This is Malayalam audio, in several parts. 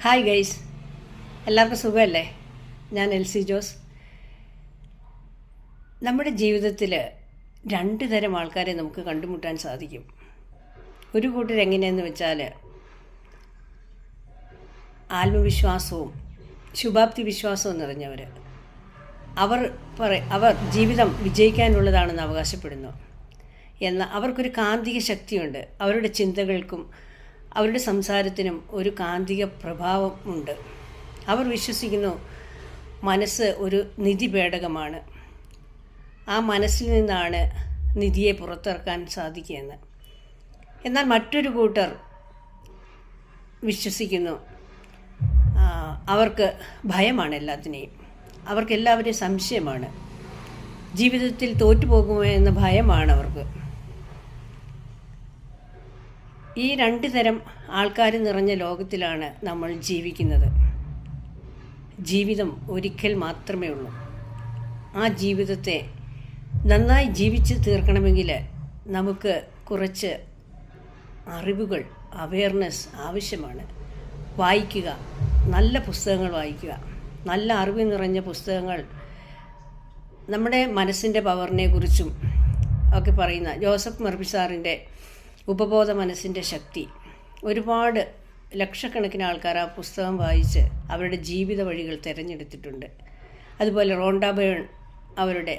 ഹായ് ഗൈസ്, എല്ലാവർക്കും സുഖമല്ലേ? ഞാൻ എൽസി ജോസ്. നമ്മുടെ ജീവിതത്തിൽ രണ്ട് തരം ആൾക്കാരെ നമുക്ക് കണ്ടുമുട്ടാൻ സാധിക്കും. ഒരു കൂട്ടർ എങ്ങനെയെന്ന് വെച്ചാൽ ആത്മവിശ്വാസവും ശുഭാപ്തി വിശ്വാസവും നിറഞ്ഞവർ. അവർ ജീവിതം വിജയിക്കാനുള്ളതാണെന്ന് അവകാശപ്പെടുന്നു. എന്നാൽ അവർക്കൊരു കാന്തിക ശക്തിയുണ്ട്. അവരുടെ ചിന്തകൾക്കും അവരുടെ സംസാരത്തിനും ഒരു കാന്തിക പ്രഭാവം ഉണ്ട്. അവർ വിശ്വസിക്കുന്നു മനസ്സ് ഒരു നിധി പേടകമാണ്. ആ മനസ്സിൽ നിന്നാണ് നിധിയെ പുറത്തിറക്കാൻ സാധിക്കുകയെന്ന്. എന്നാൽ മറ്റൊരു കൂട്ടർ വിശ്വസിക്കുന്നു അവർക്ക് ഭയമാണ് എല്ലാത്തിനെയും. അവർക്കെല്ലാവരെയും സംശയമാണ്. ജീവിതത്തിൽ തോറ്റുപോകുമോ എന്ന ഭയമാണ് അവർക്ക്. ഈ രണ്ട് തരം ആൾക്കാർ നിറഞ്ഞ ലോകത്തിലാണ് നമ്മൾ ജീവിക്കുന്നത്. ജീവിതം ഒരിക്കൽ മാത്രമേ ഉള്ളൂ. ആ ജീവിതത്തെ നന്നായി ജീവിച്ച് തീർക്കണമെങ്കിൽ നമുക്ക് കുറച്ച് അറിവുകൾ, അവെയർനെസ് ആവശ്യമാണ്. വായിക്കുക, നല്ല പുസ്തകങ്ങൾ വായിക്കുക. നല്ല അറിവ് നിറഞ്ഞ പുസ്തകങ്ങൾ നമ്മുടെ മനസ്സിൻ്റെ പവറിനെ കുറിച്ചും ഒക്കെ പറയുന്ന ജോസഫ് മർഫി സാറിൻ്റെ ഉപബോധ മനസ്സിൻ്റെ ശക്തി, ഒരുപാട് ലക്ഷക്കണക്കിന് ആൾക്കാർ ആ പുസ്തകം വായിച്ച് അവരുടെ ജീവിത വഴികൾ തിരഞ്ഞെടുത്തിട്ടുണ്ട്. അതുപോലെ റോണ്ട ബേൺ അവരുടെ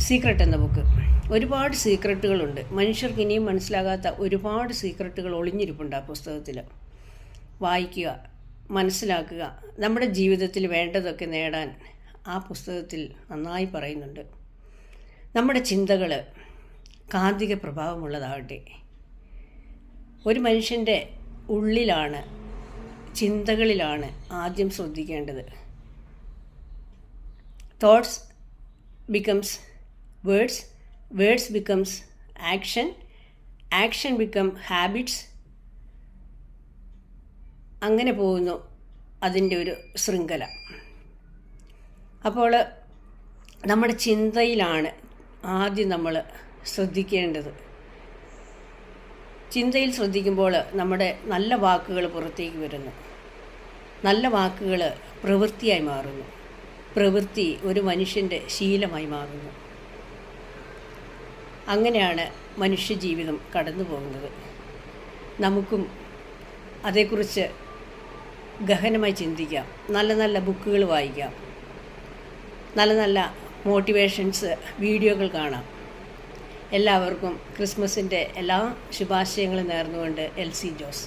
സീക്രട്ട് എന്ന ബുക്ക്, ഒരുപാട് സീക്രട്ടുകളുണ്ട്. മനുഷ്യർക്ക് ഇനിയും മനസ്സിലാകാത്ത ഒരുപാട് സീക്രട്ടുകൾ ഒളിഞ്ഞിരിപ്പുണ്ട് ആ പുസ്തകത്തിൽ. വായിക്കുക, മനസ്സിലാക്കുക. നമ്മുടെ ജീവിതത്തിൽ വേണ്ടതൊക്കെ നേടാൻ ആ പുസ്തകത്തിൽ നന്നായി പറയുന്നുണ്ട്. നമ്മുടെ ചിന്തകൾ കാന്തിക പ്രഭാവമുള്ളതാകട്ടെ. ഒരു മനുഷ്യൻ്റെ ഉള്ളിലാണ്, ചിന്തകളിലാണ് ആദ്യം ശ്രദ്ധിക്കേണ്ടത്. Thoughts becomes words, words becomes action, action become habits. അങ്ങനെ പോകുന്നു അതിൻ്റെ ഒരു ശൃംഖല. അപ്പോൾ നമ്മുടെ ചിന്തയിലാണ് ആദ്യം നമ്മൾ ശ്രദ്ധിക്കേണ്ടത്. ചിന്തയിൽ ശ്രദ്ധിക്കുമ്പോൾ നമ്മുടെ നല്ല വാക്കുകൾ പുറത്തേക്ക് വരുന്നു. നല്ല വാക്കുകൾ പ്രവൃത്തിയായി മാറുന്നു. പ്രവൃത്തി ഒരു മനുഷ്യൻ്റെ ശീലമായി മാറുന്നു. അങ്ങനെയാണ് മനുഷ്യജീവിതം കടന്നു പോകുന്നത്. നമുക്കും അതേക്കുറിച്ച് ഗഹനമായി ചിന്തിക്കാം. നല്ല നല്ല ബുക്കുകൾ വായിക്കാം. നല്ല നല്ല മോട്ടിവേഷൻസ് വീഡിയോകൾ കാണാം. എല്ലാവർക്കും ക്രിസ്മസിൻ്റെ എല്ലാ ശുഭാശയങ്ങളും നേർന്നുകൊണ്ട് എൽസി ജോസ്.